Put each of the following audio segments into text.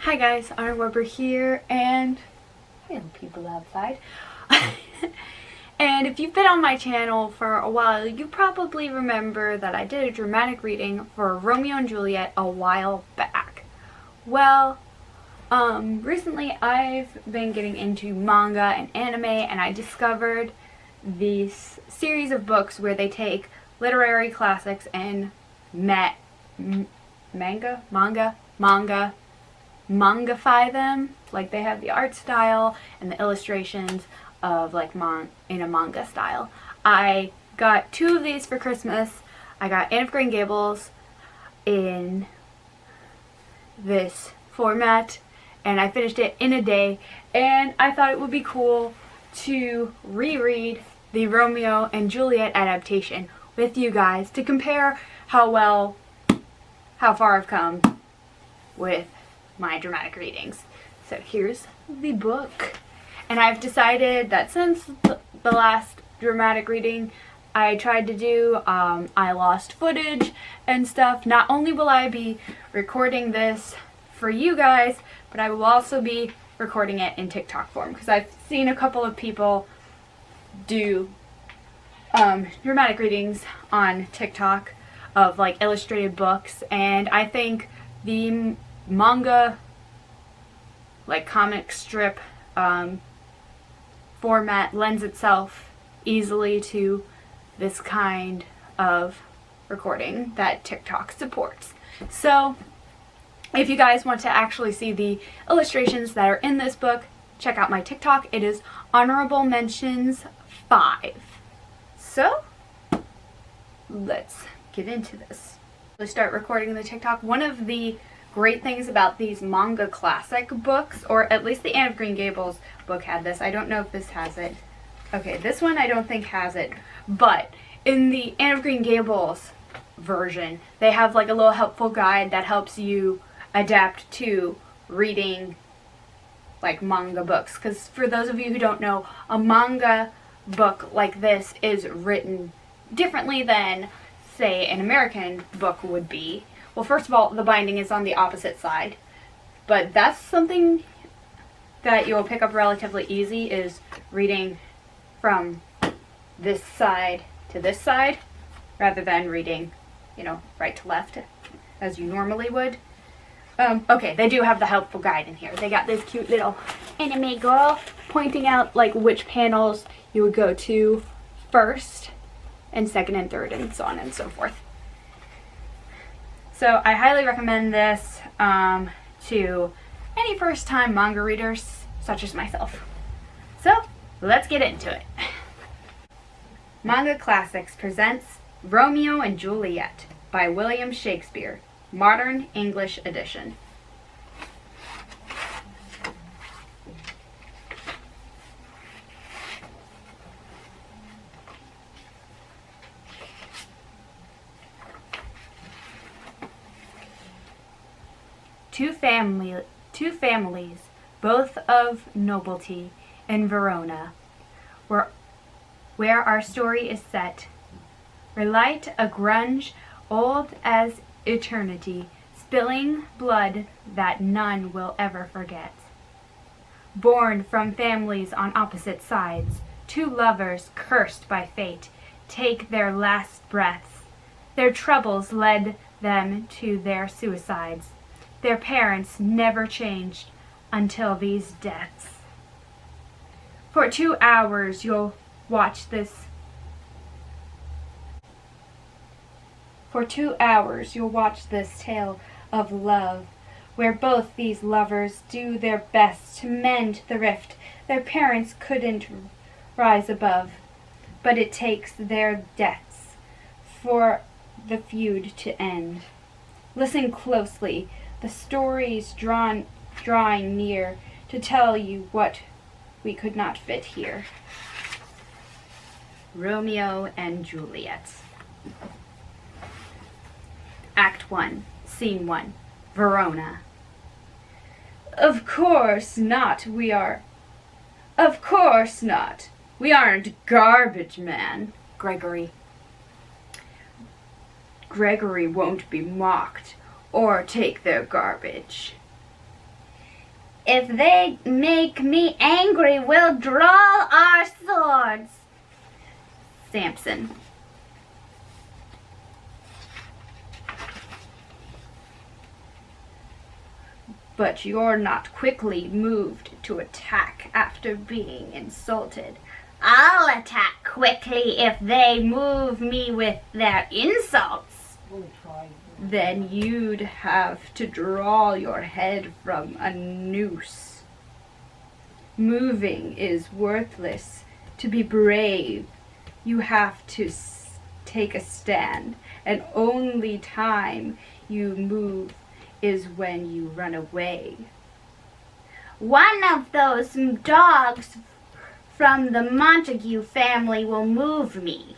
Hi guys, Honor Weber here, and hello people outside. And if you've been on my channel for a while, you probably remember that I did a dramatic reading for Romeo and Juliet a while back. Well, recently I've been getting into manga and anime, and I discovered this series of books where they take literary classics and mangafy them. Like, they have the art style and the illustrations of like in a manga style. I got 2 of these for Christmas. I got Anne of Green Gables in this format, and I finished it in a day, and I thought it would be cool to reread the Romeo and Juliet adaptation with you guys to compare how far I've come with my dramatic readings. So here's the book, and I've decided that since the last dramatic reading I tried to do, I lost footage and stuff. Not only will I be recording this for you guys, but I will also be recording it in TikTok form, because I've seen a couple of people do dramatic readings on TikTok of like illustrated books, and I think the manga, like comic strip format, lends itself easily to this kind of recording that TikTok supports. So if you guys want to actually see the illustrations that are in this book, check out my TikTok. It is Honorable Mentions 5. So let's get into this. Let's start recording the TikTok. One of the great things about these manga classic books, or at least the Anne of Green Gables book had this. I don't know if this has it. Okay, this one I don't think has it. But in the Anne of Green Gables version, they have like a little helpful guide that helps you adapt to reading like manga books. Because for those of you who don't know, a manga book like this is written differently than, say, an American book would be. Well, first of all, the binding is on the opposite side, but that's something that you'll pick up relatively easy, is reading from this side to this side rather than reading, right to left as you normally would. Okay, they do have the helpful guide in here. They got this cute little anime girl pointing out like which panels you would go to first and second and third and so on and so forth. So I highly recommend this to any first-time manga readers such as myself. So let's get into it. Manga Classics presents Romeo and Juliet by William Shakespeare, Modern English Edition. Two families, both of nobility, in Verona, where our story is set, relate a grunge old as eternity, spilling blood that none will ever forget. Born from families on opposite sides, 2 lovers cursed by fate take their last breaths. Their troubles led them to their suicides. Their parents never changed until these deaths. For 2 hours you'll watch this. For 2 hours you'll watch this tale of love, where both these lovers do their best to mend the rift their parents couldn't rise above. But it takes their deaths for the feud to end. Listen closely. The story's drawing near to tell you what we could not fit here. Romeo and Juliet. Act 1, Scene 1, Verona. Of course not. Of course not. We aren't garbage men. Gregory. Gregory won't be mocked or take their garbage. if they make me angry, we'll draw our swords. Samson. But you're not quickly moved to attack after being insulted. I'll attack quickly if they move me with their insults. Then you'd have to draw your head from a noose. Moving is worthless. To be brave, you have to take a stand, and only time you move is when you run away. One of those dogs from the Montague family will move me.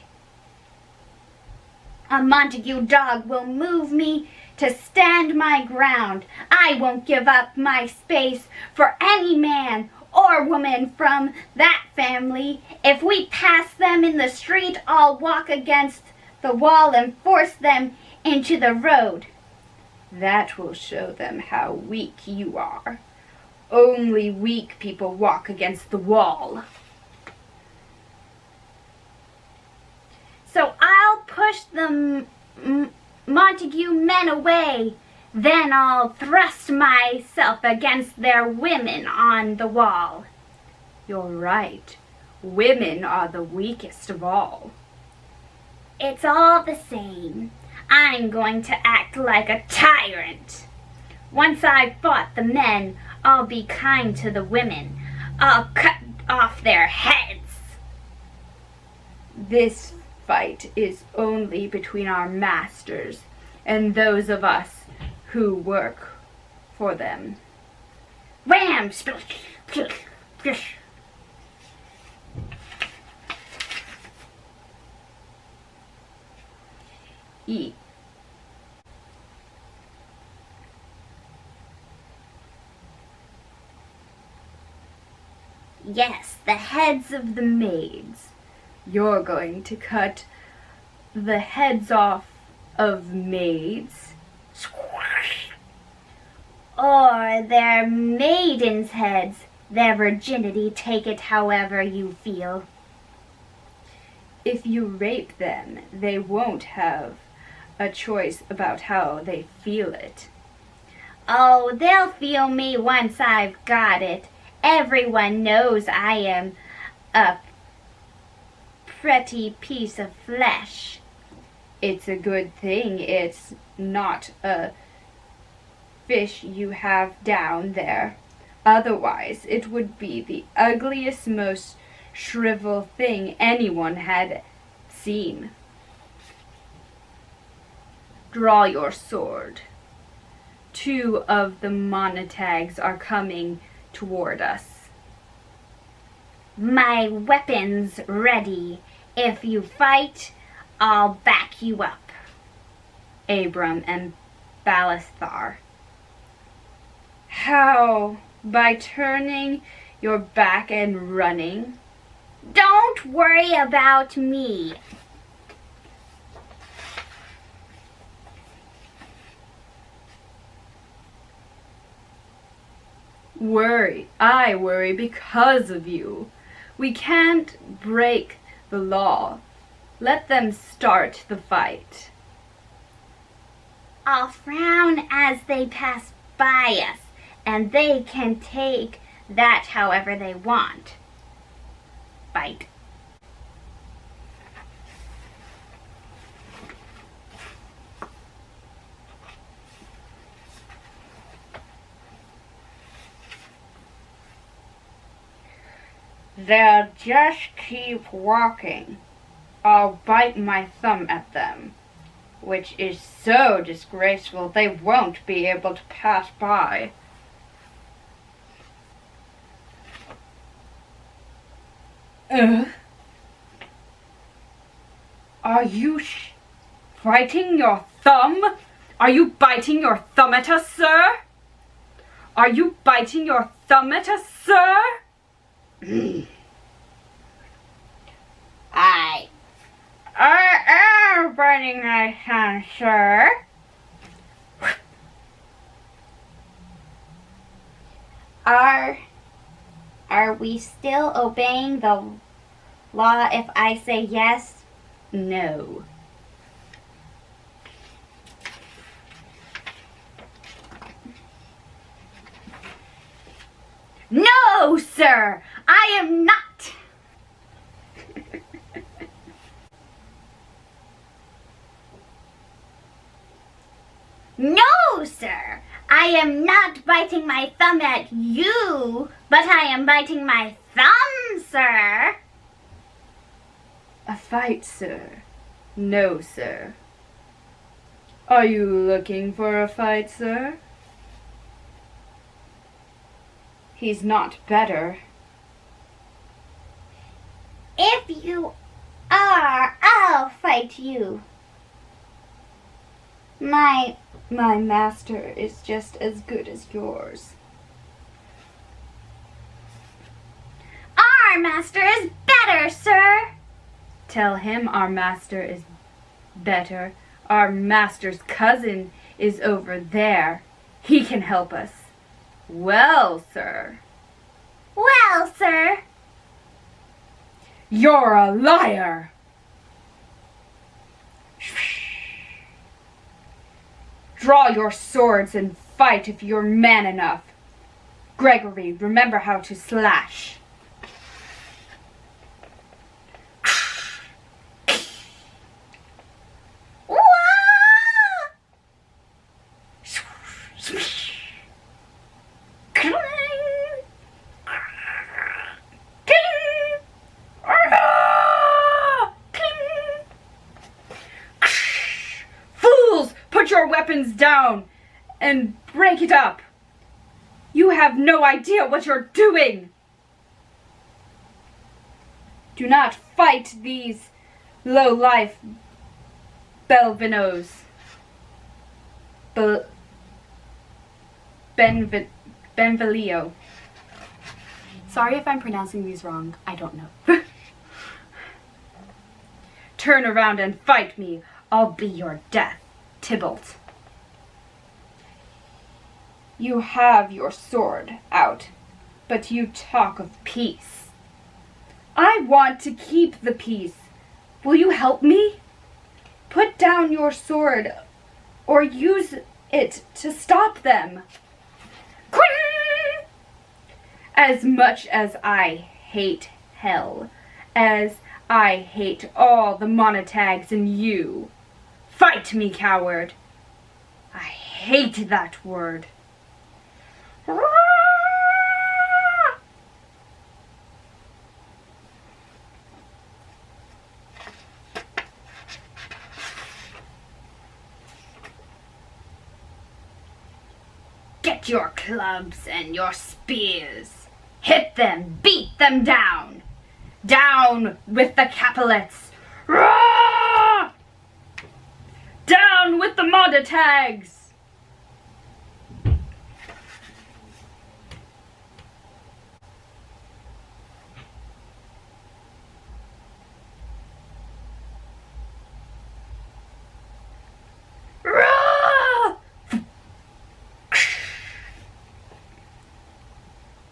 A Montague dog will move me to stand my ground. I won't give up my space for any man or woman from that family. If we pass them in the street, I'll walk against the wall and force them into the road. That will show them how weak you are. Only weak people walk against the wall. So I'll push the Montague men away. Then I'll thrust myself against their women on the wall. You're right. Women are the weakest of all. It's all the same. I'm going to act like a tyrant. Once I've fought the men, I'll be kind to the women. I'll cut off their heads. This fight is only between our masters and those of us who work for them. Wham! Eat. Yes, the heads of the maids. You're going to cut the heads off of maids, or their maidens' heads, their virginity, take it however you feel. If you rape them, they won't have a choice about how they feel it. Oh, they'll feel me once I've got it. Everyone knows I am a pretty piece of flesh. It's a good thing it's not a fish you have down there. Otherwise, it would be the ugliest, most shriveled thing anyone had seen. Draw your sword. 2 of the Montagues are coming toward us. My weapon's ready. If you fight, I'll back you up. Abram and Balasthar. How? By turning your back and running? Don't worry about me. I worry because of you. We can't break the law. Let them start the fight. I'll frown as they pass by us, and they can take that however they want. Fight. They'll just keep walking. I'll bite my thumb at them, which is so disgraceful they won't be able to pass by. Are you biting your thumb? Are you biting your thumb at us, sir? Are you biting your thumb at us, sir? I am biting my thumb, sir. Are we still obeying the law if I say yes? No. No, sir, I am not. No, sir. I am not biting my thumb at you, but I am biting my thumb, sir. A fight, sir? No, sir. Are you looking for a fight, sir? He's not better. If you are, I'll fight you. My master is just as good as yours. Our master is better, sir. Tell him our master is better. Our master's cousin is over there. He can help us. Well, sir. Well, sir. You're a liar. Draw your swords and fight if you're man enough. Gregory, remember how to slash. Put your weapons down and break it up. You have no idea what you're doing. Do not fight these low-life Belvinos. Benvolio. Sorry if I'm pronouncing these wrong. I don't know. Turn around and fight me. I'll be your death. Tybalt. You have your sword out, but you talk of peace. I want to keep the peace. Will you help me? Put down your sword, or use it to stop them. As much as I hate hell, as I hate all the monotags and you, fight me, coward. I hate that word. Get your clubs and your spears. Hit them, beat them down. Down with the Capulets. Down with the monotags.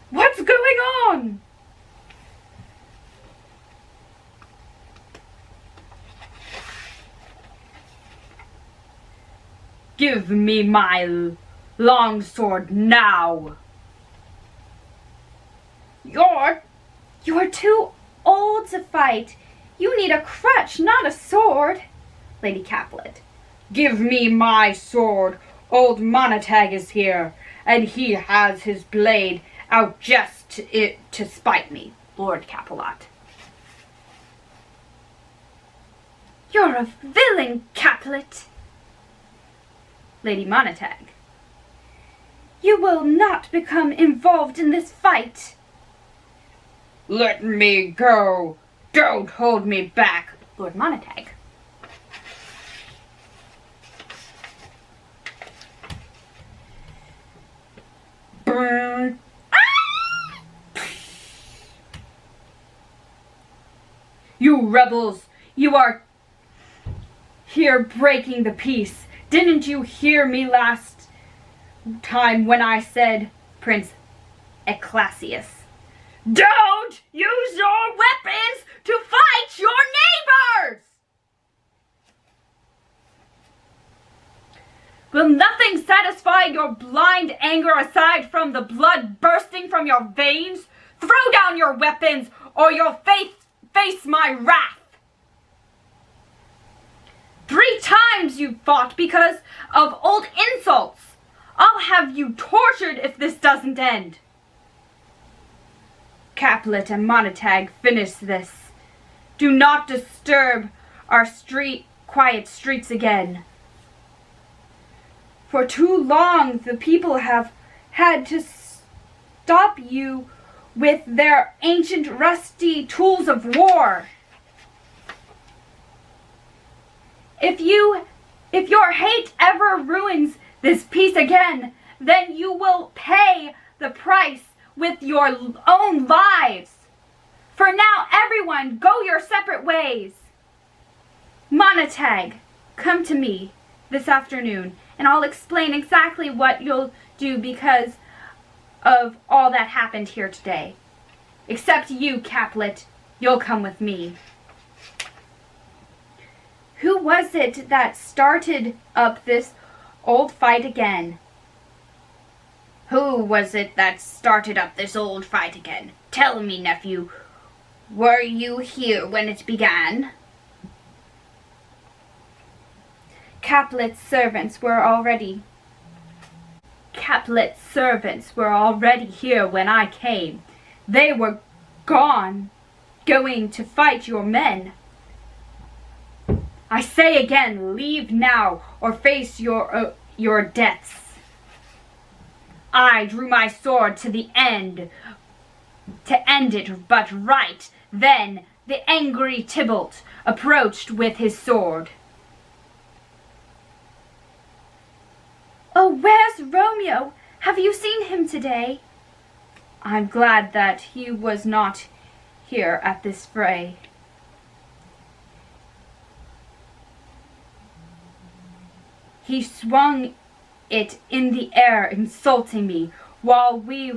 What's going on? Give me my longsword now. You're too old to fight. You need a crutch, not a sword. Lady Capulet. Give me my sword. Old Monotag is here, and he has his blade out just to spite me. Lord Capulet. You're a villain, Capulet. Lady Monotag. You will not become involved in this fight. Let me go. Don't hold me back. Lord Monotag. Burn. You rebels, you are here breaking the peace. Didn't you hear me last time when I said, Prince, Ecclesias. Don't use your weapons to fight your neighbors! Will nothing satisfy your blind anger aside from the blood bursting from your veins? Throw down your weapons, or you'll face my wrath. 3 times you fought because of old insults. I'll have you tortured if this doesn't end. Capulet and Montague, finish this. Do not disturb our quiet streets again. For too long the people have had to stop you with their ancient rusty tools of war. If your hate ever ruins this peace again, then you will pay the price with your own lives. For now, everyone, go your separate ways. Montague, come to me this afternoon, and I'll explain exactly what you'll do because of all that happened here today. Except you, Capulet, you'll come with me. Who was it that started up this old fight again? Who was it that started up this old fight again? Tell me, nephew, were you here when it began? Capulet's servants were already here when I came. They were going to fight your men. I say again, leave now or face your deaths. I drew my sword to end it, but right then the angry Tybalt approached with his sword. Oh, where's Romeo? Have you seen him today? I'm glad that he was not here at this fray. He swung it in the air, insulting me, while we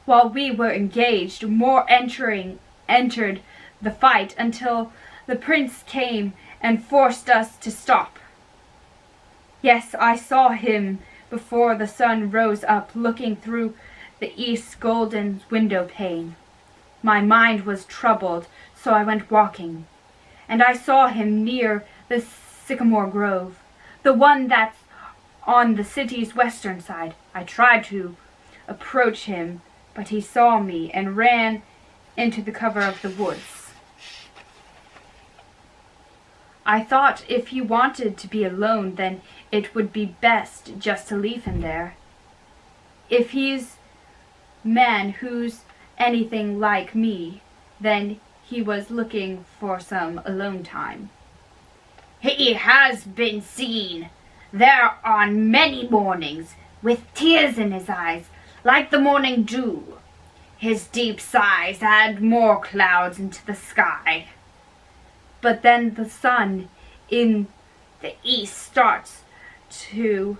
were engaged. More entered the fight until the prince came and forced us to stop. Yes, I saw him before the sun rose up, looking through the east's golden window pane. My mind was troubled, so I went walking, and I saw him near the sycamore grove, the one that's on the city's western side. I tried to approach him, but he saw me and ran into the cover of the woods. I thought if he wanted to be alone, then it would be best just to leave him there. If he's man who's anything like me, then he was looking for some alone time. He has been seen there on many mornings, with tears in his eyes, like the morning dew. His deep sighs add more clouds into the sky. But then the sun in the east starts to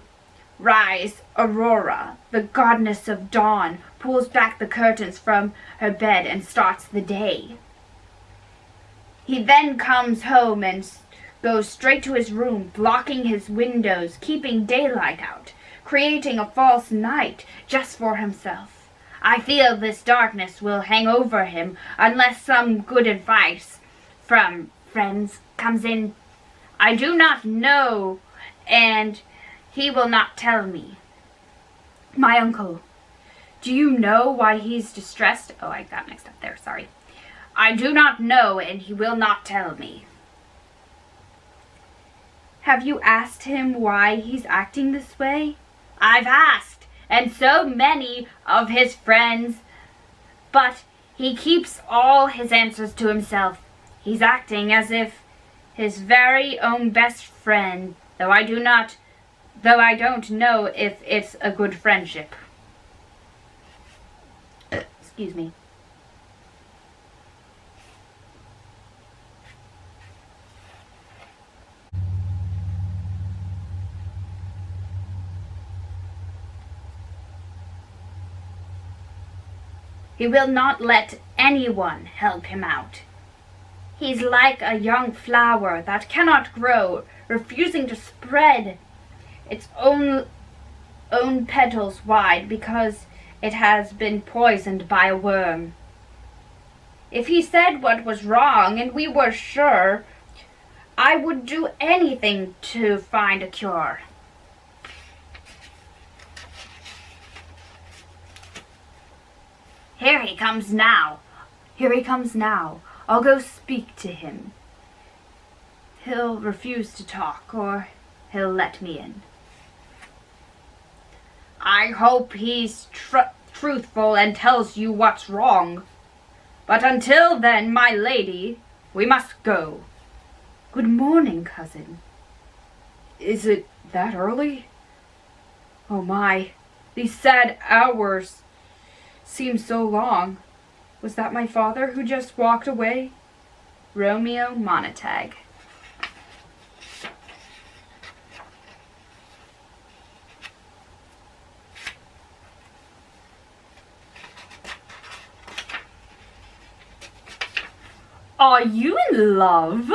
rise. Aurora, the goddess of dawn, pulls back the curtains from her bed and starts the day. He then comes home and goes straight to his room, blocking his windows, keeping daylight out, creating a false night just for himself. I feel this darkness will hang over him unless some good advice from friends comes in. I do not know, and he will not tell me. My uncle, do you know why he's distressed? Oh, I got mixed up there, sorry. I do not know, and he will not tell me. Have you asked him why he's acting this way? I've asked, and so many of his friends, but he keeps all his answers to himself. He's acting as if his very own best friend, though I don't know if it's a good friendship. Excuse me. He will not let anyone help him out. He's like a young flower that cannot grow, refusing to spread its own petals wide because it has been poisoned by a worm. If he said what was wrong and we were sure, I would do anything to find a cure. Here he comes now. Here he comes now. I'll go speak to him. He'll refuse to talk, or he'll let me in. I hope he's truthful and tells you what's wrong. But until then, my lady, we must go. Good morning, cousin. Is it that early? Oh my, these sad hours seem so long. Was that my father who just walked away? Romeo Montague. Are you in love?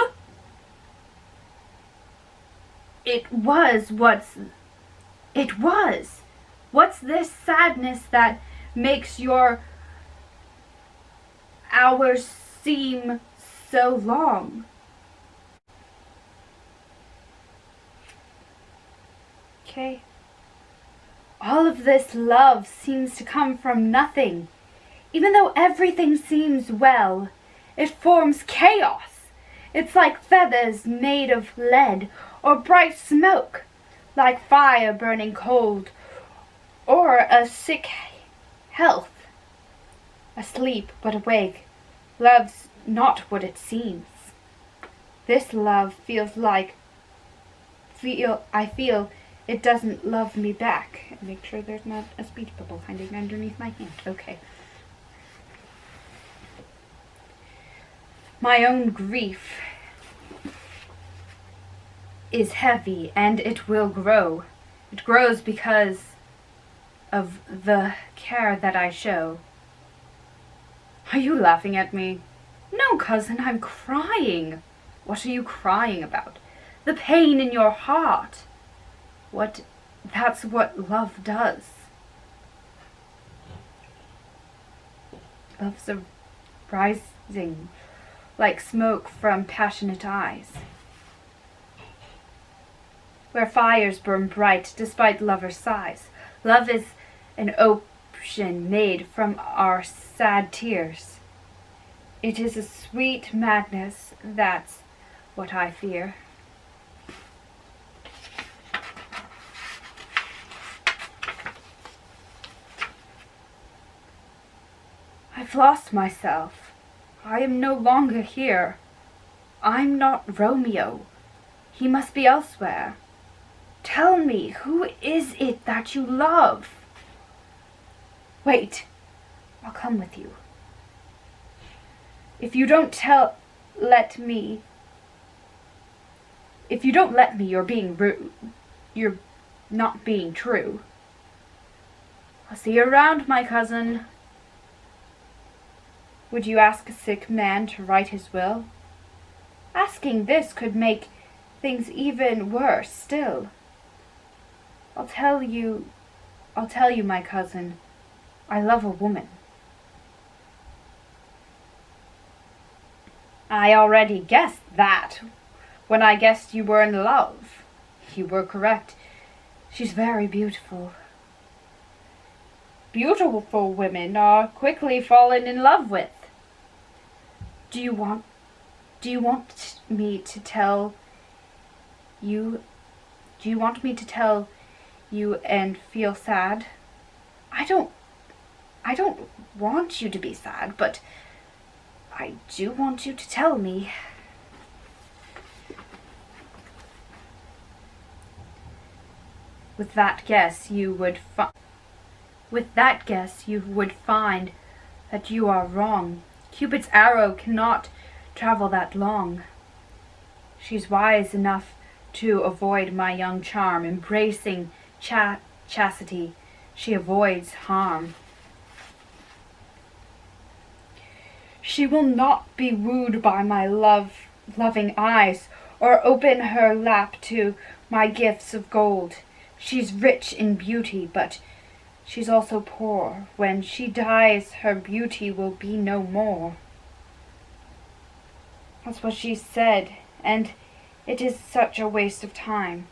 It was. What's this sadness that makes your hours seem so long? Okay. All of this love seems to come from nothing. Even though everything seems well, it forms chaos. It's like feathers made of lead, or bright smoke, like fire burning cold, or a sick health. Asleep but awake, love's not what it seems. This love I feel it doesn't love me back. Make sure there's not a speech bubble hiding underneath my hand. Okay. My own grief is heavy, and it will grow. It grows because of the care that I show. Are you laughing at me? No, cousin, I'm crying. What are you crying about? The pain in your heart. That's what love does. Love's a rising like smoke from passionate eyes, where fires burn bright despite lovers' sighs. Love is an ocean made from our sad tears. It is a sweet madness, that's what I fear. I've lost myself. I am no longer here. I'm not Romeo. He must be elsewhere. Tell me, who is it that you love? Wait, I'll come with you. If you don't let me, you're being rude. You're not being true. I'll see you around, my cousin. Would you ask a sick man to write his will? Asking this could make things even worse still. I'll tell you, my cousin, I love a woman. I already guessed that when I guessed you were in love. You were correct. She's very beautiful. Beautiful women are quickly fallen in love with. Do you want me to tell you? Do you want me to tell you and feel sad? I don't want you to be sad, but I do want you to tell me. With that guess, you would find that you are wrong. Cupid's arrow cannot travel that long. She's wise enough to avoid my young charm. Embracing chastity, she avoids harm. She will not be wooed by my loving eyes, or open her lap to my gifts of gold. She's rich in beauty, but she's also poor. When she dies, her beauty will be no more. That's what she said, and it is such a waste of time.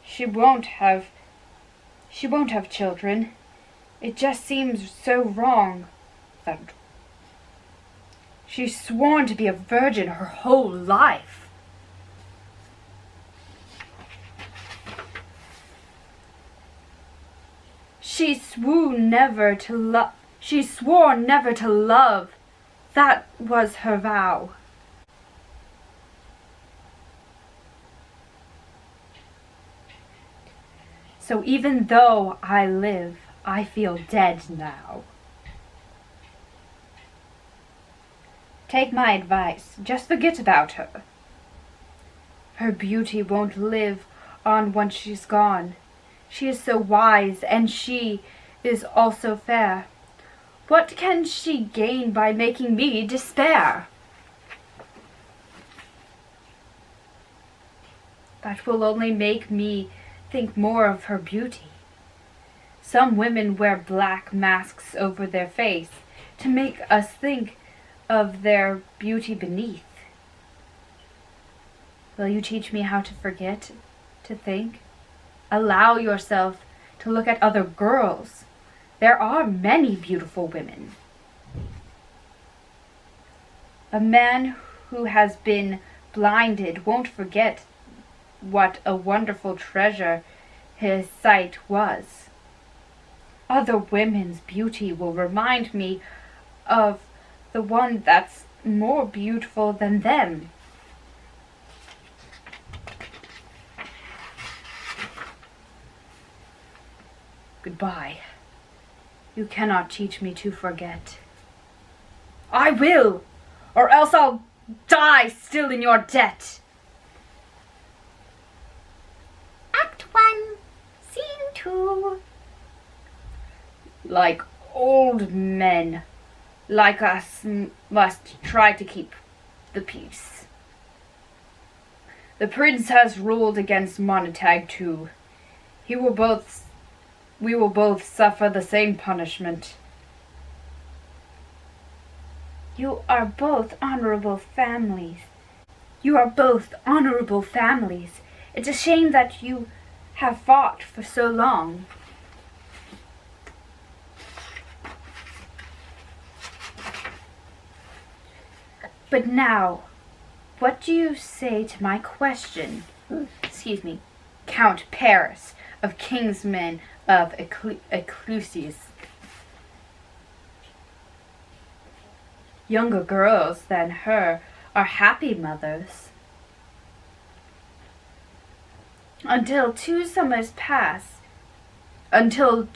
She won't have children. It just seems so wrong. She's sworn to be a virgin her whole life. She swore never to love. That was her vow. So even though I live, I feel dead now. Take my advice. Just forget about her. Her beauty won't live on once she's gone. She is so wise, and she is also fair. What can she gain by making me despair? That will only make me think more of her beauty. Some women wear black masks over their face to make us think of their beauty beneath. Will you teach me how to forget, to think? Allow yourself to look at other girls. There are many beautiful women. A man who has been blinded won't forget what a wonderful treasure his sight was. Other women's beauty will remind me of the one that's more beautiful than them. Goodbye. You cannot teach me to forget. I will, or else I'll die still in your debt. Act 1, Scene 2. Like old men, like us, must try to keep the peace. The prince has ruled against Montague too. We will both suffer the same punishment. You are both honorable families. It's a shame that you have fought for so long. But now, what do you say to my question? Count Paris of Kingsmen of Eclusius. Younger girls than her are happy mothers. Until two summers pass, don't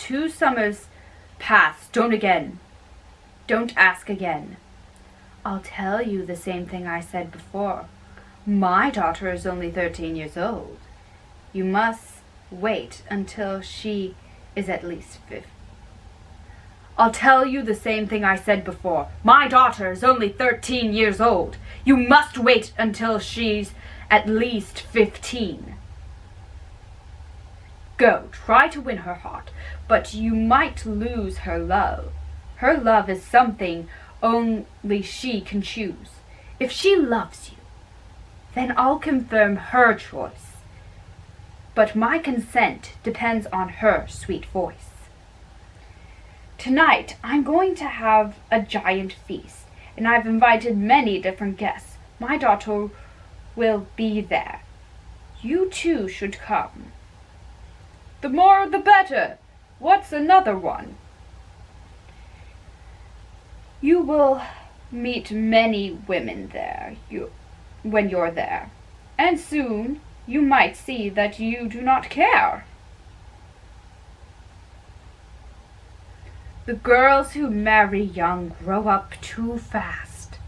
ask again. I'll tell you the same thing I said before. My daughter is only 13 years old. You must wait until she is at least 50. I'll tell you the same thing I said before. My daughter is only 13 years old. You must wait until she's at least 15. Go, try to win her heart, but you might lose her love. Her love is something only she can choose. If she loves you, then I'll confirm her choice. But my consent depends on her sweet voice. Tonight, I'm going to have a giant feast, and I've invited many different guests. My daughter will be there. You too should come. The more the better. What's another one? You will meet many women there when you're there, and soon you might see that you do not care. The girls who marry young grow up too fast.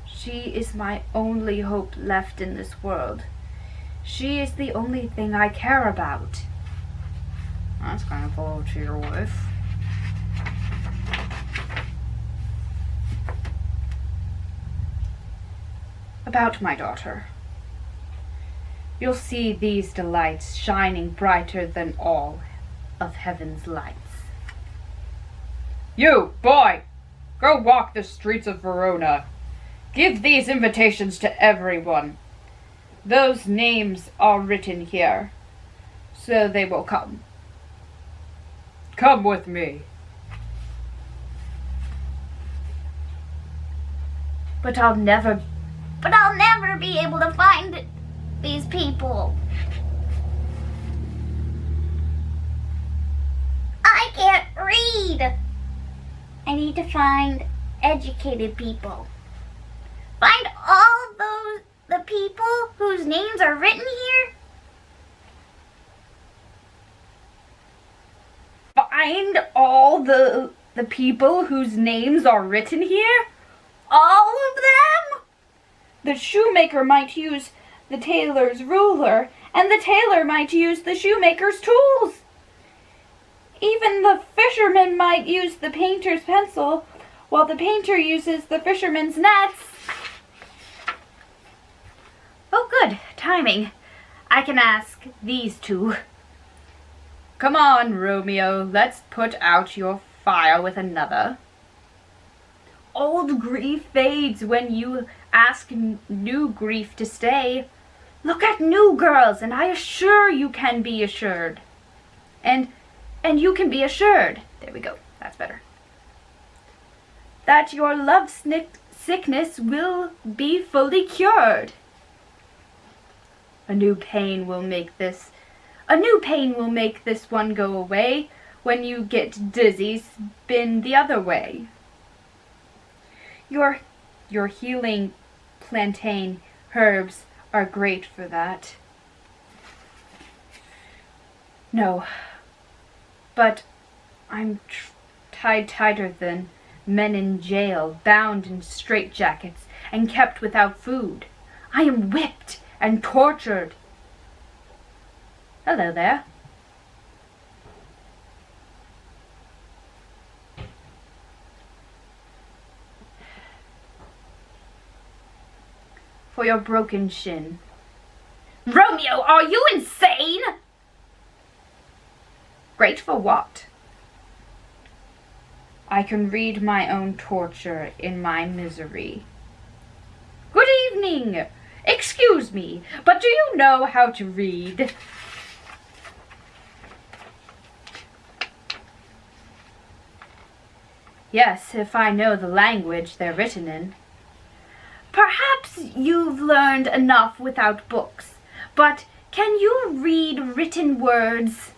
She is my only hope left in this world. She is the only thing I care about. That's kind of full to your wife. About my daughter. You'll see these delights shining brighter than all of heaven's lights. You, boy, go walk the streets of Verona. Give these invitations to everyone. Those names are written here, so they will come. Come with me. But I'll never be able to find these people. I can't read. I need to find educated people. Find all the people whose names are written here. Find all the people whose names are written here? All of them? The shoemaker might use the tailor's ruler, and the tailor might use the shoemaker's tools. Even the fisherman might use the painter's pencil, while the painter uses the fisherman's nets. Oh, good. Timing. I can ask these two. Come on, Romeo, let's put out your fire with another. Old grief fades when you ask new grief to stay. Look at new girls, and I assure you can be assured. And you can be assured. There we go. That's better. That your love sickness will be fully cured. A new pain will make this one go away. When you get dizzy, spin the other way. Your healing plantain herbs are great for that. No, but I'm tied tighter than men in jail, bound in straitjackets and kept without food. I am whipped and tortured. Hello there. For your broken shin. Romeo, are you insane? Great for what? I can read my own torture in my misery. Good evening. Excuse me, but do you know how to read? Yes, if I know the language they're written in. Perhaps you've learned enough without books, but can you read written words?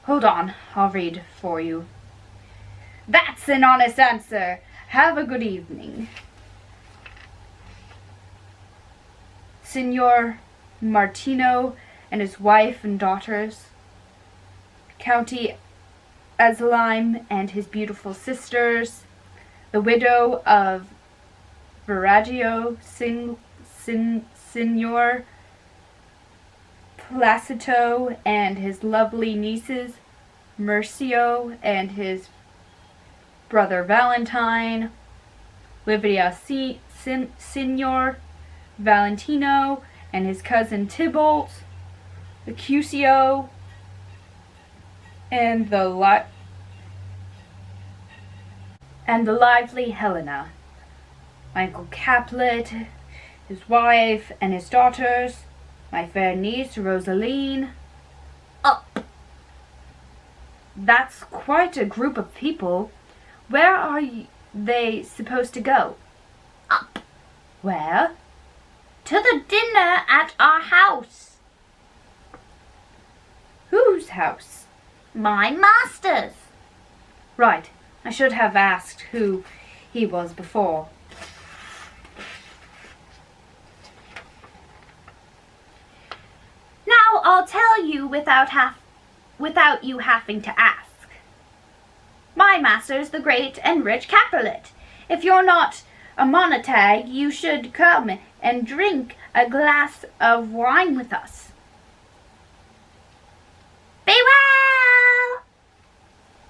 Hold on, I'll read for you. That's an honest answer. Have a good evening. Signor Martino and his wife and daughters, County Azalime and his beautiful sisters, the widow of Viraggio, Signor Placido and his lovely nieces, Murcio and his brother Valentine, Livia Signor Valentino and his cousin Tybalt, Mercutio, and the lively Helena, my Uncle Capulet, his wife and his daughters, my fair niece Rosaline. Up. That's quite a group of people. Where are they supposed to go? Up. Where? To the dinner at our house. Whose house? My master's. Right. I should have asked who he was before. Now I'll tell you without you having to ask. My master's the great and rich Capulet. If you're not a monotag, you should come and drink a glass of wine with us. Be well!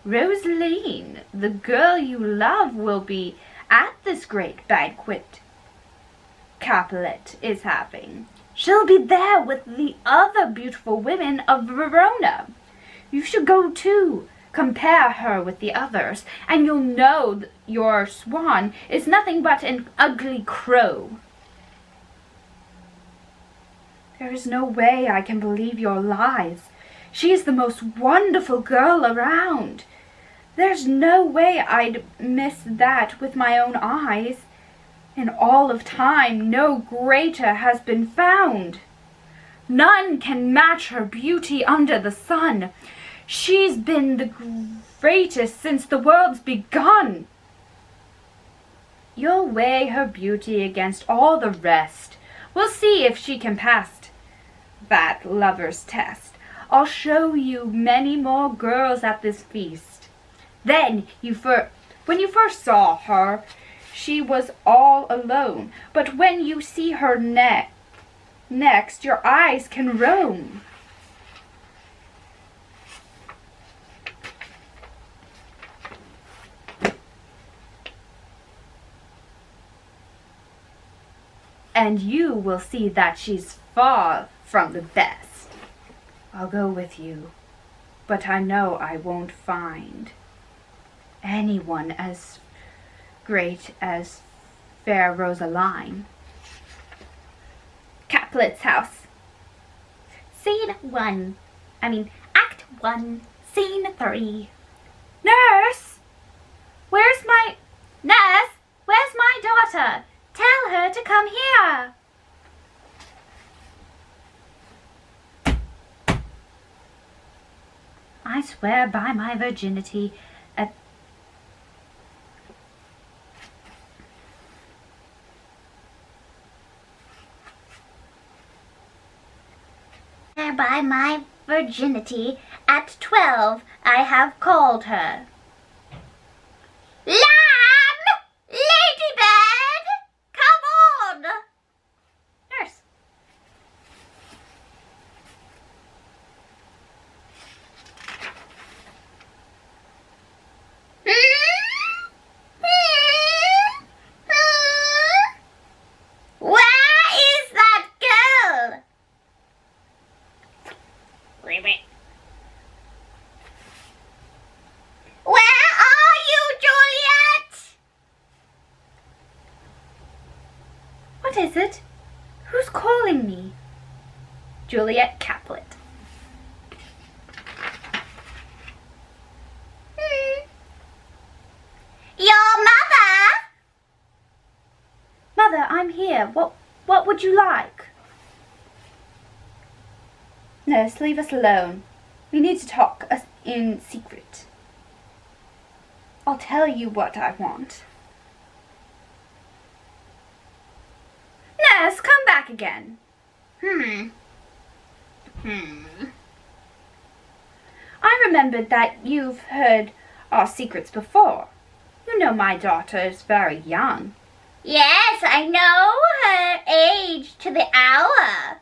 Rosaline, the girl you love will be at this great banquet. Capulet is having. She'll be there with the other beautiful women of Verona. You should go too. Compare her with the others, and you'll know your swan is nothing but an ugly crow. There is no way I can believe your lies. She is the most wonderful girl around. There's no way I'd miss that with my own eyes. In all of time, no greater has been found. None can match her beauty under the sun. She's been the greatest since the world's begun. You'll weigh her beauty against all the rest. We'll see if she can pass that lover's test. I'll show you many more girls at this feast. Then when you first saw her, she was all alone. But when you see her next, your eyes can roam. And you will see that she's far from the best. I'll go with you, but I know I won't find anyone as great as fair Rosaline. Capulet's house. Act 1, Scene 3. Nurse! Where's my daughter? Tell her to come here. I swear by my virginity By my virginity, at 12 I have called her. Lamb! Ladybird! Come on! Nurse. Where is that girl? Where are you, Juliet? What is it? Who's calling me? Juliet Capulet. Your mother? Mother, I'm here. What would you like? Nurse, leave us alone. We need to talk in secret. I'll tell you what I want. Nurse, come back again. I remembered that you've heard our secrets before. You know my daughter is very young. Yes, I know her age to the hour.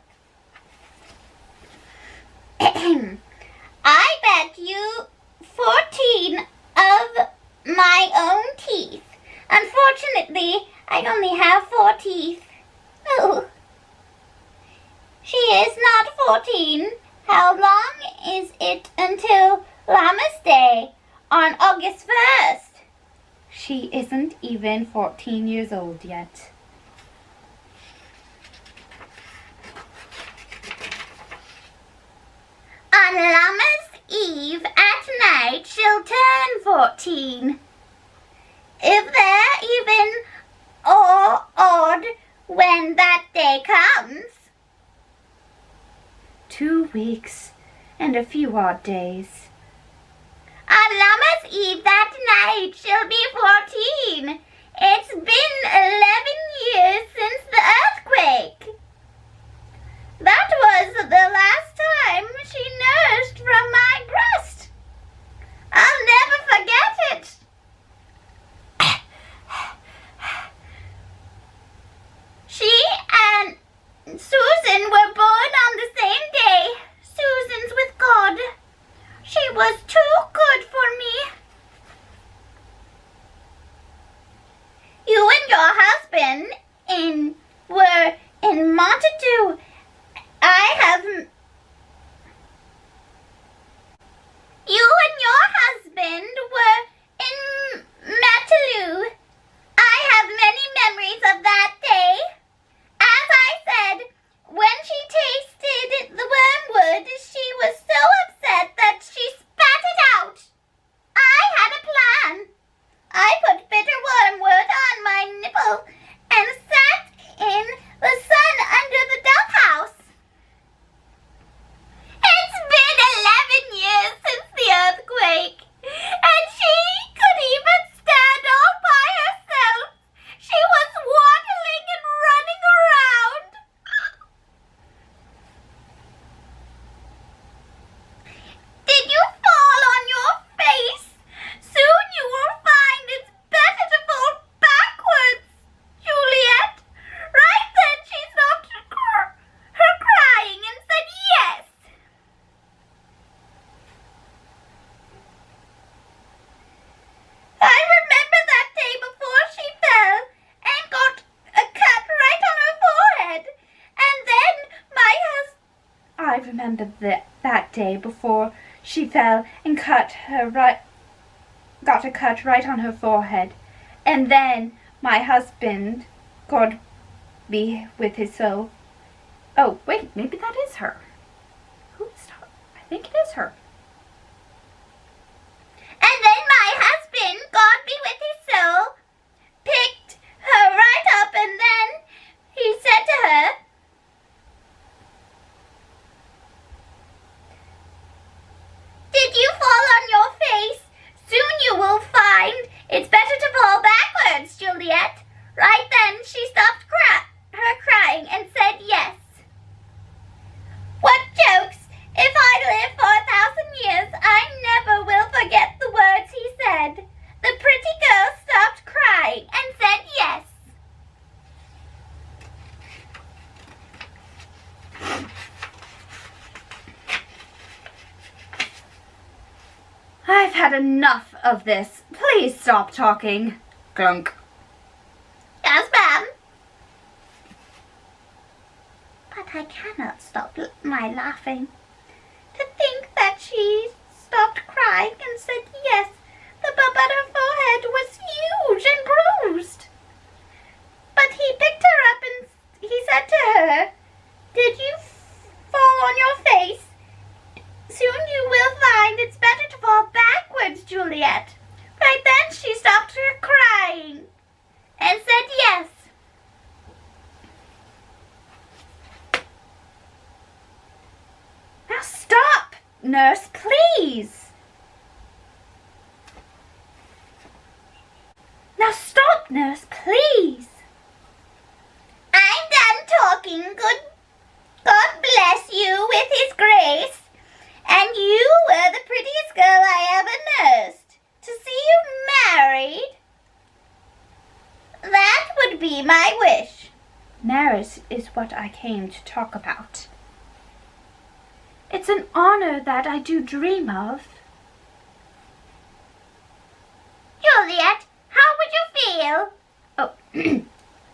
I bet you 14 of my own teeth. Unfortunately, I only have 4 teeth. Oh. She is not 14. How long is it until Lammas Day on August 1st? She isn't even 14 years old yet. On Lammas Eve at night, she'll turn 14. If they're even or odd when that day comes. 2 weeks and a few odd days. On Lammas Eve that night, she'll be 14. It's been 11 years since the earthquake. That was the last time she nursed from my breast. I'll never forget it. She and Susan were born on the same day. Susan's with God. She was too good for me. You and your husband were in Montague. You and your husband were in Mataloo. I have many memories of that day. As I said, when she tasted the wormwood, she was so upset that she spat it out. I had a plan. I put bitter wormwood on my nipple and sat in the sun under the doghouse. It's been 11 years since the earthquake, and she could even stand all by herself. She was waddling and running around. Did you fall on your face? Soon you will find it's better to fall backwards, Juliet. Right then she stopped her crying and said yes. I remember that day before she fell and got a cut right on her forehead. And then my husband... I remember that day before she fell and got a cut right on her forehead. And then my husband, God be with his soul. Oh, wait, maybe that is her. Who is her? I think it is her. And then my husband, God be with his soul, picked her right up and then he said to her, "Did you fall on your face? Soon you will find it's better to fall backwards, Juliet." Right then she stopped her crying and said yes. What jokes! If I live for 1,000 years, I never will forget the words he said. The pretty girl stopped crying and said yes. I've had enough of this. Please stop talking. Clunk. Yes, ma'am. But I cannot stop my laughing. To think that she stopped crying and said yes. The bump on her forehead was huge and bruised. But he picked her up and he said to her, "Did you fall on your face? Soon you will find it's better to fall backwards, Juliet." Right then she stopped her crying and said yes. Now stop, nurse, please. Now stop, nurse, please. I'm done talking. God bless you with his grace. And you were the prettiest girl I ever nursed. To see you married, that would be my wish. Marriage is what I came to talk about. It's an honor that I do dream of. Juliet, how would you feel? Oh,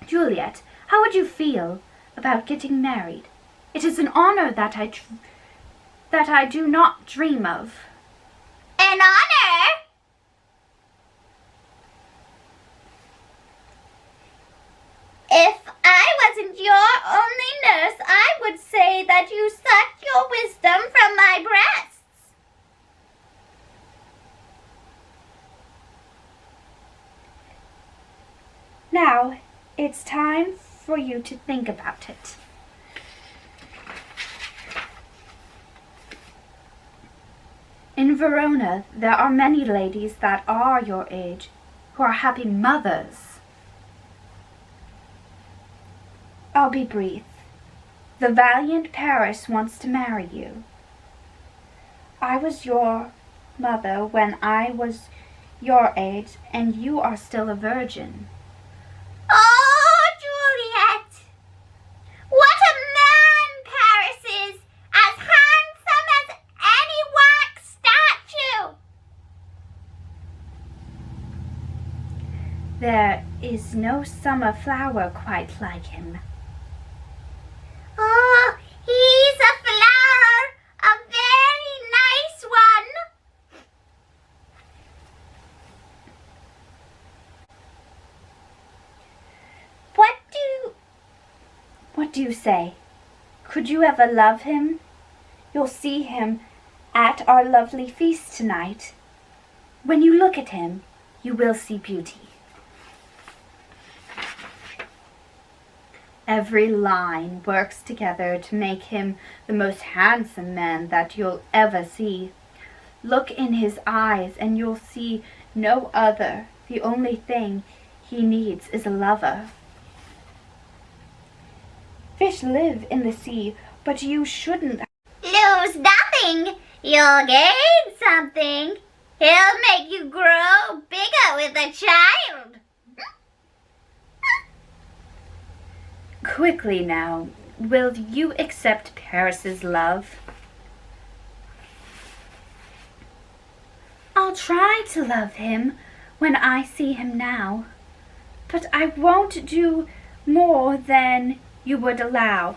Juliet, how would you feel about getting married? It is an honor that I do not dream of. An honor? If I wasn't your only nurse, I would say that you sucked your wisdom from my breasts. Now, it's time for you to think about it. In Verona, there are many ladies that are your age who are happy mothers. I'll be brief. The valiant Paris wants to marry you. I was your mother when I was your age, and you are still a virgin. Oh, Juliet! What a man Paris is! As handsome as any wax statue! There is no summer flower quite like him. What do you say? Could you ever love him? You'll see him at our lovely feast tonight. When you look at him, you will see beauty. Every line works together to make him the most handsome man that you'll ever see. Look in his eyes and you'll see no other. The only thing he needs is a lover. Fish live in the sea, but you shouldn't Lose nothing, you'll gain something. He'll make you grow bigger with a child. Quickly now, will you accept Paris's love? I'll try to love him when I see him now, but I won't do more than you would allow.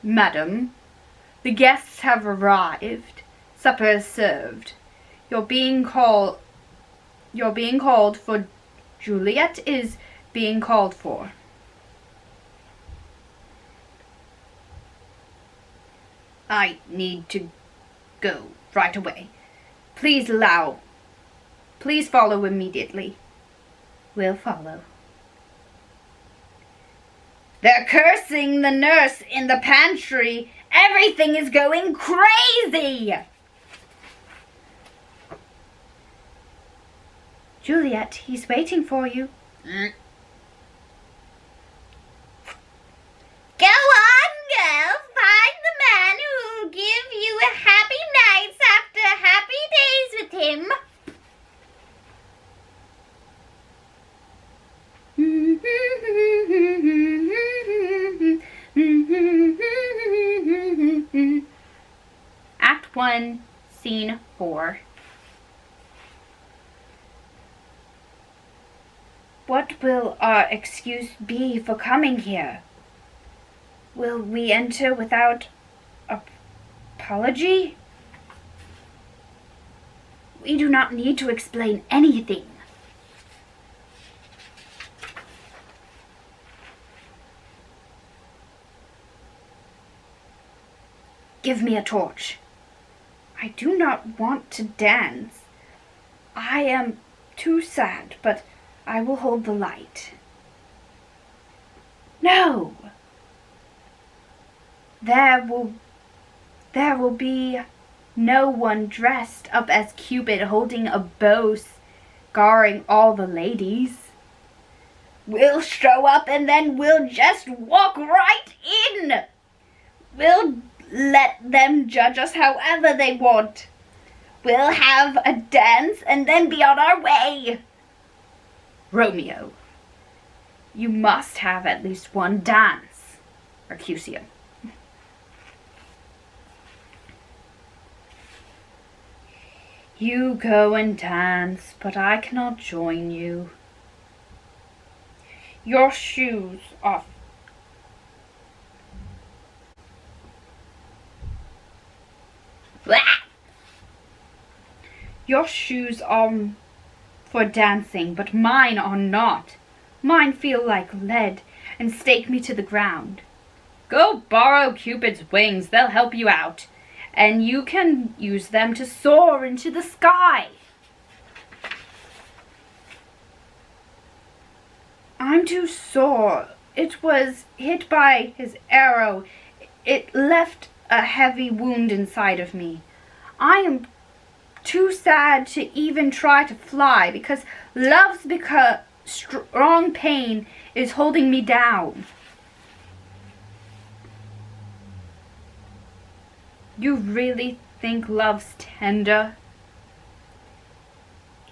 Madam, the guests have arrived. Supper is served. You're being called for. Juliet is being called for. I need to go right away. Please follow immediately. We'll follow. They're cursing the nurse in the pantry. Everything is going crazy. Juliet, he's waiting for you. Go on, girl. Find the man who'll give you happy nights after happy days with him. Act 1, Scene 4. What will our excuse be for coming here? Will we enter without apology? We do not need to explain anything. Give me a torch. I do not want to dance. I am too sad, but I will hold the light. No! There will be no one dressed up as Cupid holding a bow scaring all the ladies. We'll show up and then we'll just walk right in. We'll let them judge us however they want. We'll have a dance and then be on our way. Romeo, you must have at least one dance. Mercutio. You go and dance, but I cannot join you. Your shoes are Your shoes are for dancing, but mine are not. Mine feel like lead and stake me to the ground. Go borrow Cupid's wings, they'll help you out. And you can use them to soar into the sky. I'm too sore. It was hit by his arrow. It left a heavy wound inside of me. I am too sad to even try to fly because love's strong pain is holding me down. You really think love's tender?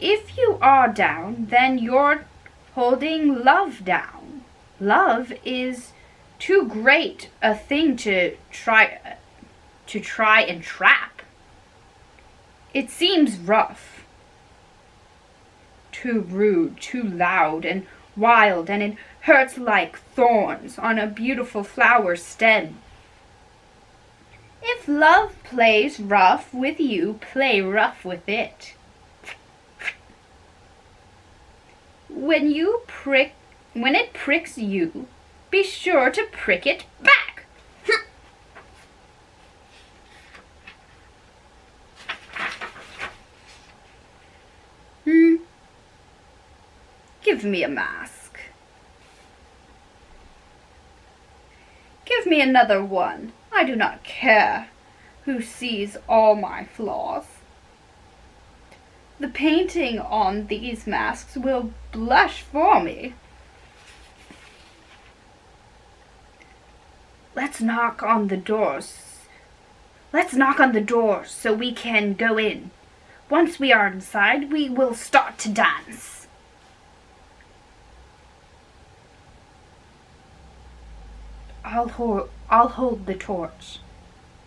If you are down, then you're holding love down. Love is too great a thing to try and trap. It seems rough, too rude, too loud and wild, and it hurts like thorns on a beautiful flower stem. If love plays rough with you, play rough with it. When it pricks you, be sure to prick it back. Give me a mask. Give me another one. I do not care who sees all my flaws. The painting on these masks will blush for me. Let's knock on the doors. Let's knock on the doors so we can go in. Once we are inside, we will start to dance. I'll hold the torch.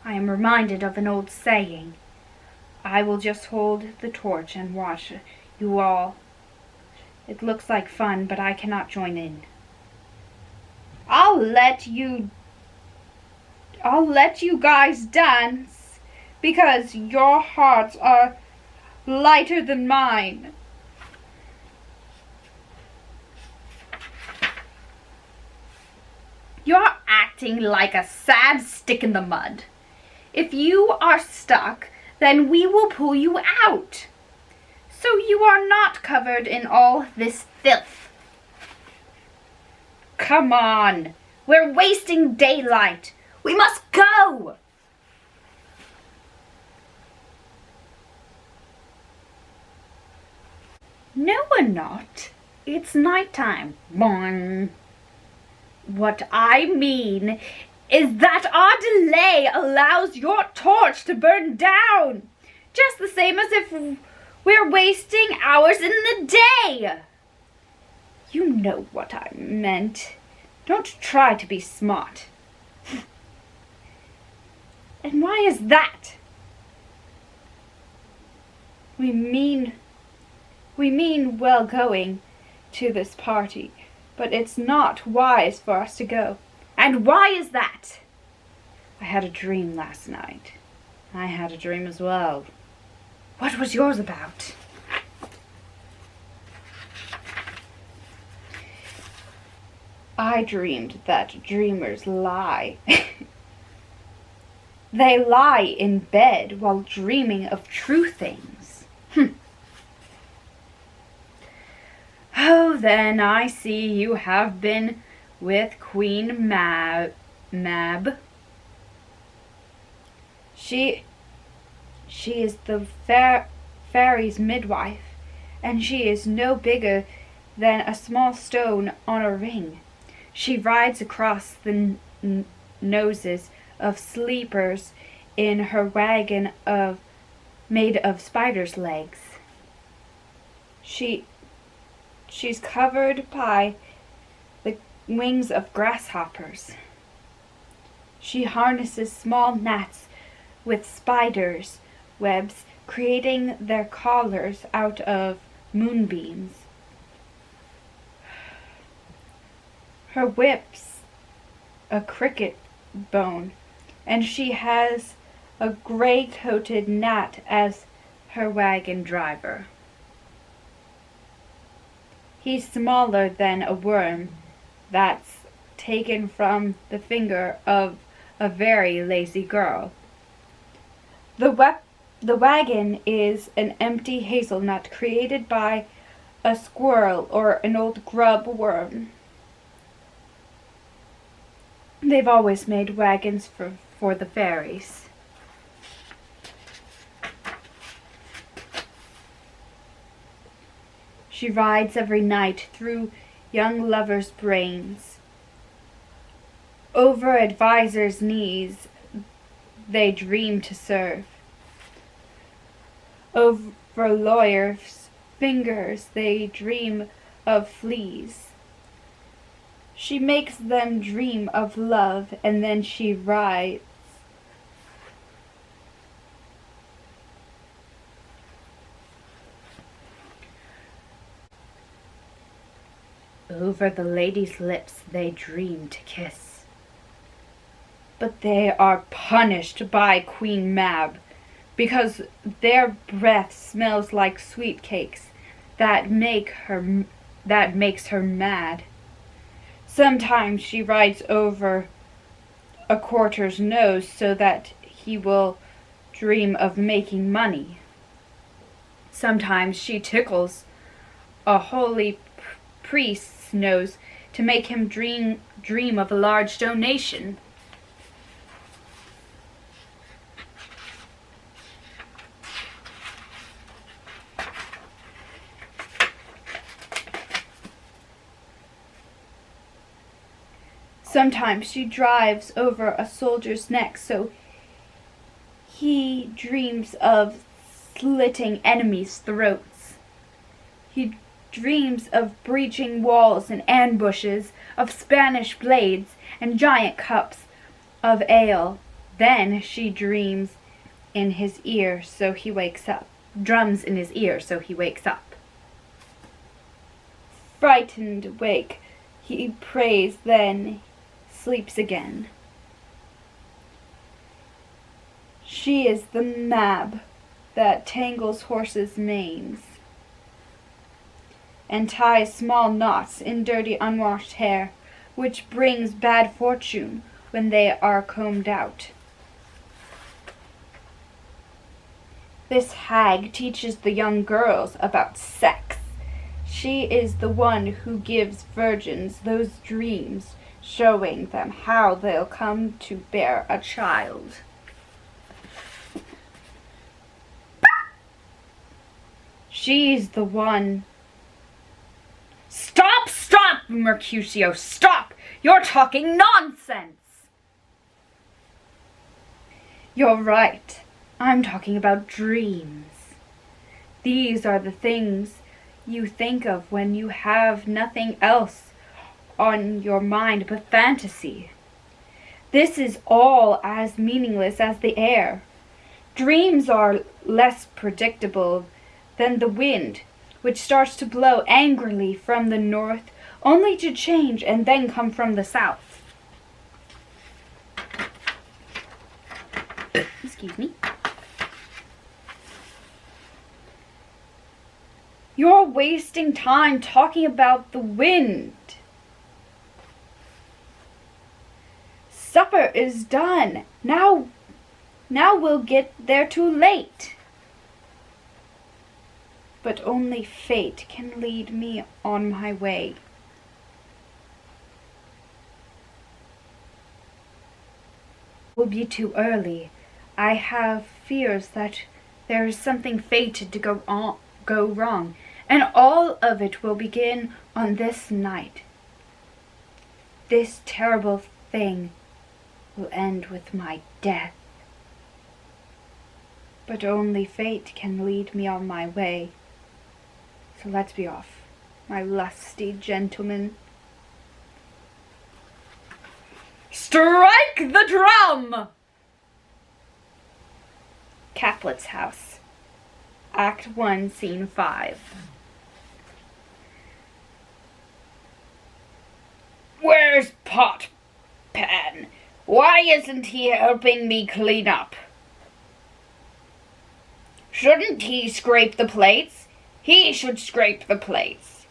I am reminded of an old saying. I will just hold the torch and watch you all. It looks like fun, but I cannot join in. I'll let you guys dance because your hearts are lighter than mine. You're acting like a sad stick in the mud. If you are stuck, then we will pull you out, so you are not covered in all this filth. Come on, we're wasting daylight. We must go. No, we're not. It's nighttime. Boing. What I mean is that our delay allows your torch to burn down, just the same as if we're wasting hours in the day. You know what I meant. Don't try to be smart. And why is that? We mean well going to this party, but it's not wise for us to go. And why is that? I had a dream last night. I had a dream as well. What was yours about? I dreamed that dreamers lie. They lie in bed while dreaming of true things. Oh, then I see you have been with Queen Mab. She is the fairy's midwife, and she is no bigger than a small stone on a ring. She rides across the noses of sleepers in her wagon made of spiders' legs. She's covered by the wings of grasshoppers. She harnesses small gnats with spiders' webs, creating their collars out of moonbeams. Her whip's a cricket bone, and she has a gray-coated gnat as her wagon driver. He's smaller than a worm that's taken from the finger of a very lazy girl. The wagon is an empty hazelnut created by a squirrel or an old grub worm. They've always made wagons for the fairies. She rides every night through young lovers' brains. Over advisors' knees they dream to serve. Over lawyers' fingers they dream of fleas. She makes them dream of love, and then she rides. Over the lady's lips they dream to kiss. But they are punished by Queen Mab, because their breath smells like sweet cakes that make her that makes her mad. Sometimes she rides over a quarter's nose so that he will dream of making money. Sometimes she tickles a holy priest's nose to make him dream of a large donation. Sometimes she drives over a soldier's neck so he dreams of slitting enemies' throats. He dreams of breaching walls and ambushes, of Spanish blades and giant cups of ale. Then she dreams in his ear so he wakes up. Drums in his ear so he wakes up. Frightened awake, he prays, then sleeps again. She is the mab that tangles horses' manes and ties small knots in dirty unwashed hair, which brings bad fortune when they are combed out. This hag teaches the young girls about sex. She is the one who gives virgins those dreams, showing them how they'll come to bear a child. She's the one. Stop, Mercutio, stop! You're talking nonsense! You're right. I'm talking about dreams. These are the things you think of when you have nothing else on your mind but fantasy. This is all as meaningless as the air. Dreams are less predictable than the wind, which starts to blow angrily from the north, only to change and then come from the south. Excuse me. You're wasting time talking about the wind. Supper is done. Now we'll get there too late. But only fate can lead me on my way. It will be too early. I have fears that there is something fated to go wrong, and all of it will begin on this night. This terrible thing will end with my death. But only fate can lead me on my way. So let's be off, my lusty gentleman. Strike the drum! Caplet's house. Act 1, Scene 5. Where's Pot Pan? Why isn't he helping me clean up? Shouldn't he scrape the plates? He should scrape the plates.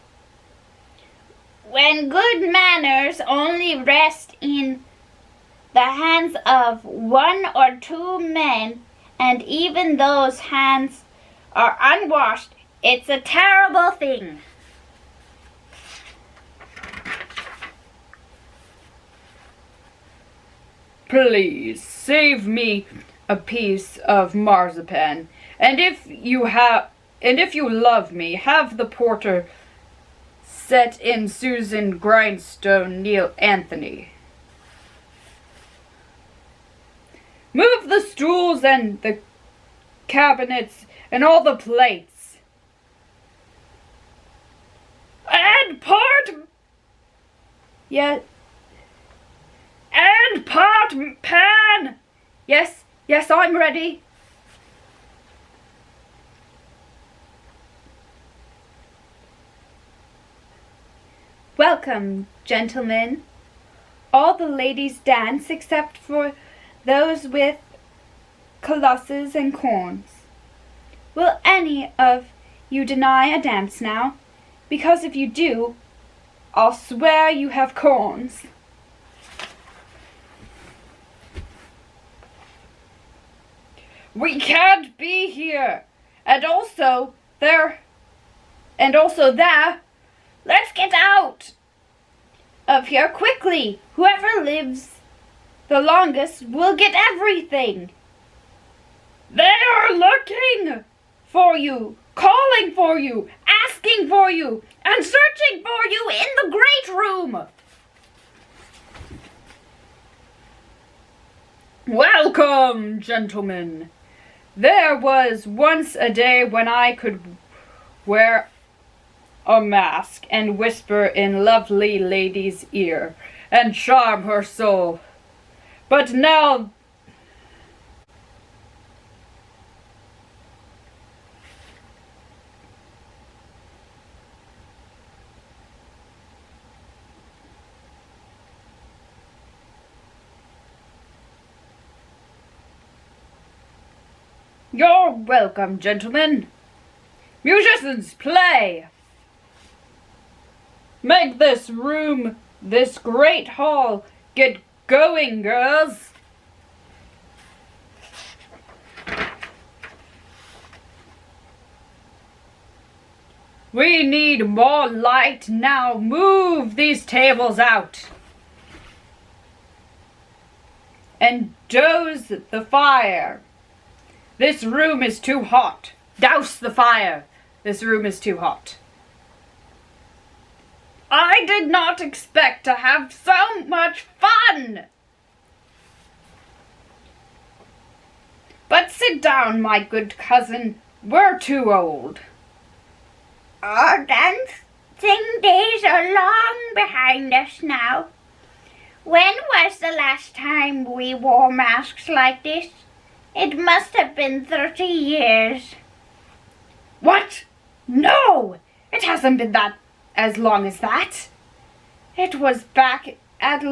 When good manners only rest in the hands of one or two men, and even those hands are unwashed, it's a terrible thing. Please save me a piece of marzipan, and if you love me, have the porter set in Susan Grindstone Neil Anthony. Move the stools and the cabinets and all the plates. And pot... Yeah. And pot pan! Yes, I'm ready. Welcome, gentlemen. All the ladies dance except for those with colossus and corns. Will any of you deny a dance now? because if you do, I'll swear you have corns. We can't be here. And also there. Let's get out of here quickly. Whoever lives the longest will get everything. They are looking for you, calling for you, asking for you, and searching for you in the great room. Welcome, gentlemen. There was once a day when I could wear a mask and whisper in lovely lady's ear and charm her soul. But now you're welcome, gentlemen. Musicians, play! Make this room, this great hall, get going, girls! We need more light now. Move these tables out. And douse the fire. This room is too hot. Douse the fire. This room is too hot. I did not expect to have so much fun. But sit down, my good cousin. We're too old. Our dancing days are long behind us now. When was the last time we wore masks like this? It must have been 30 years. What? No! It hasn't been that as long as that. It was back at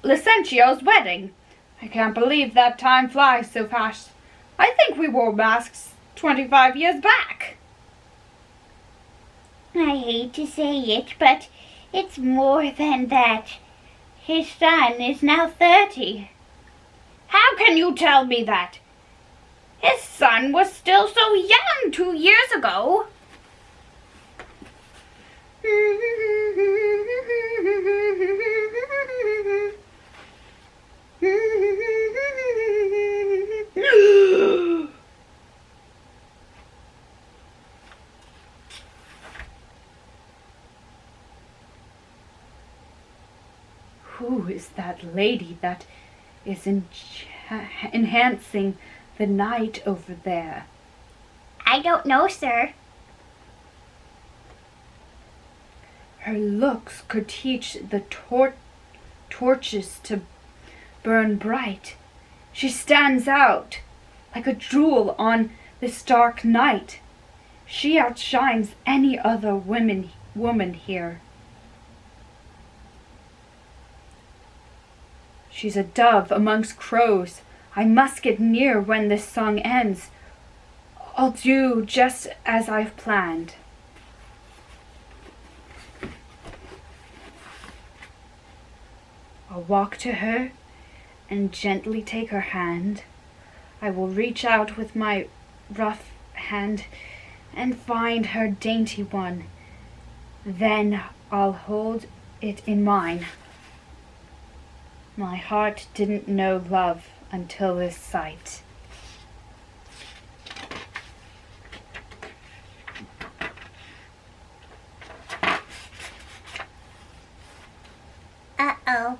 Licentio's wedding. I can't believe that time flies so fast. I think we wore masks 25 years back. I hate to say it, but it's more than that. His son is now 30. How can you tell me that? His son was still so young 2 years ago. Who is that lady that is enhancing the night over there? I don't know, sir. Her looks could teach the torches to burn bright. She stands out like a jewel on this dark night. She outshines any other woman here. She's a dove amongst crows. I must get near when this song ends. I'll do just as I've planned. I'll walk to her and gently take her hand. I will reach out with my rough hand and find her dainty one. Then I'll hold it in mine. My heart didn't know love until this sight. Uh-oh.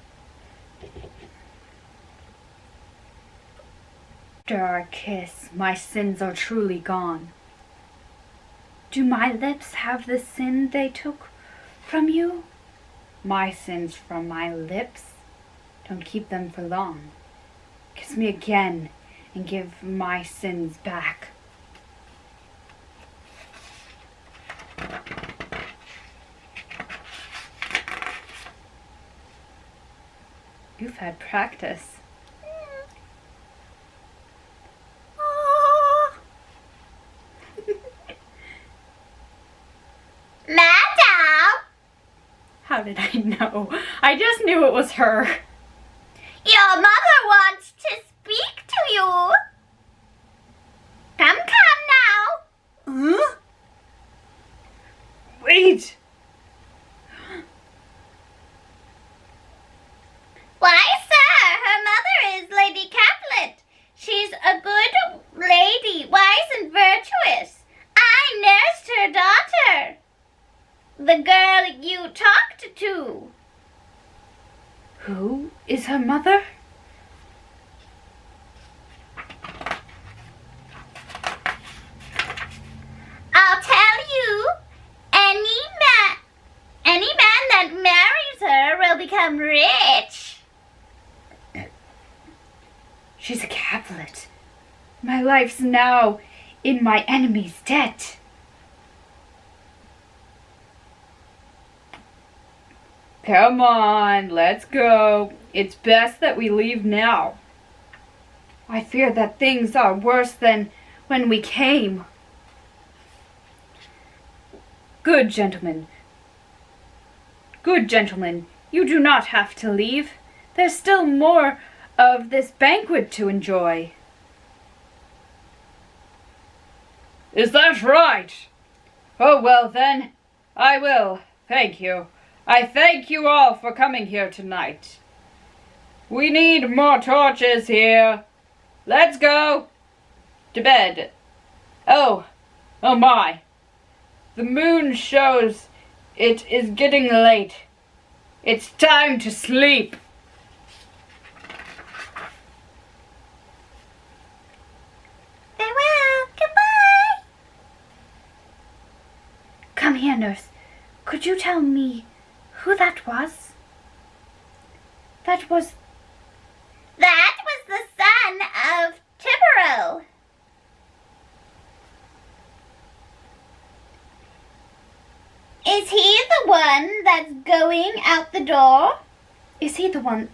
After our kiss, my sins are truly gone. Do my lips have the sin they took from you? My sins from my lips? Don't keep them for long. Kiss me again and give my sins back. You've had practice. Matt? did I know? I just knew it was her. Your mother wants to speak to you. Come now. Huh? Wait. Why, sir, her mother is Lady Capulet. She's a good lady, wise and virtuous. I nursed her daughter, the girl you talked to. Who is her mother? I'll tell you, any man that marries her will become rich. She's a Capulet. My life's now in my enemy's debt. Come on, let's go. It's best that we leave now. I fear that things are worse than when we came. Good gentlemen, you do not have to leave. There's still more of this banquet to enjoy. Is that right? Oh, well then, I will. Thank you. I thank you all for coming here tonight. We need more torches here. Let's go to bed. Oh my. The moon shows it is getting late. It's time to sleep. Farewell. Goodbye. Come here, nurse. Could you tell me who that was? That was the son of Tibero. Is he the one that's going out the door? Is he the one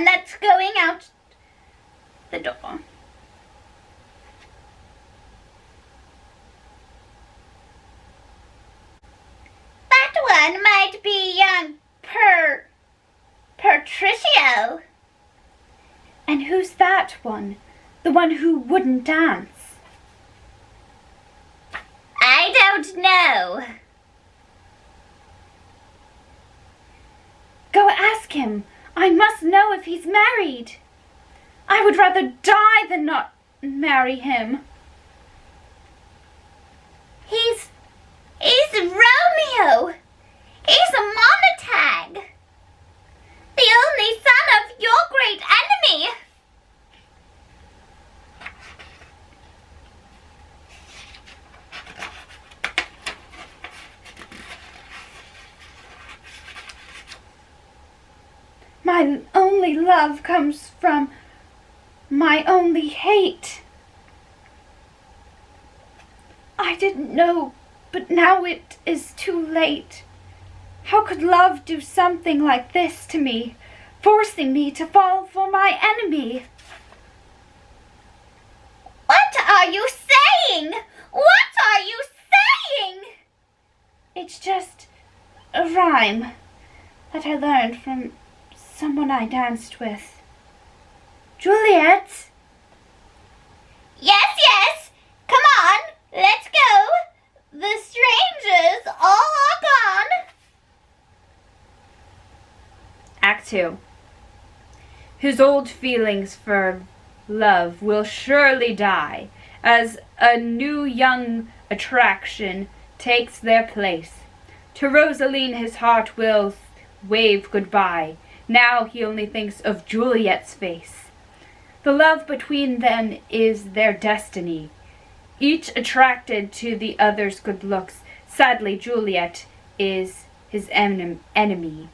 That's going out the door? That one might be young Patricio. And who's that one? The one who wouldn't dance? I don't know. Go ask him. I must know if he's married. I would rather die than not marry him. He's Romeo. He's a monotag. The only son of your great enemy. My only love comes from my only hate. I didn't know, but now it is too late. How could love do something like this to me, forcing me to fall for my enemy? What are you saying? What are you saying? It's just a rhyme that I learned from someone I danced with. Juliet! Yes. Come on, let's go. The strangers all are gone. Act 2. His old feelings for love will surely die as a new young attraction takes their place. To Rosaline his heart will wave goodbye. Now he only thinks of Juliet's face. The love between them is their destiny, each attracted to the other's good looks. Sadly, Juliet is his enemy.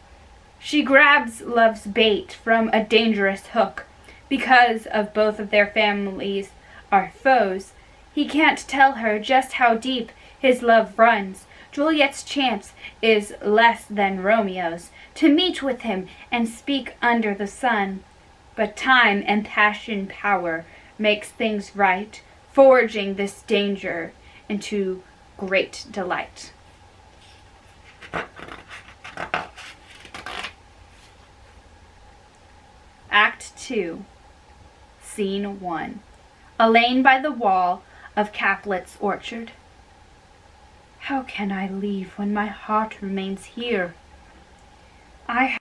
She grabs love's bait from a dangerous hook. Because of both of their families are foes, he can't tell her just how deep his love runs. Juliet's chance is less than Romeo's to meet with him and speak under the sun. But time and passion power makes things right, forging this danger into great delight. Act 2, Scene 1. A lane by the wall of Caplet's orchard. How can I leave when my heart remains here? I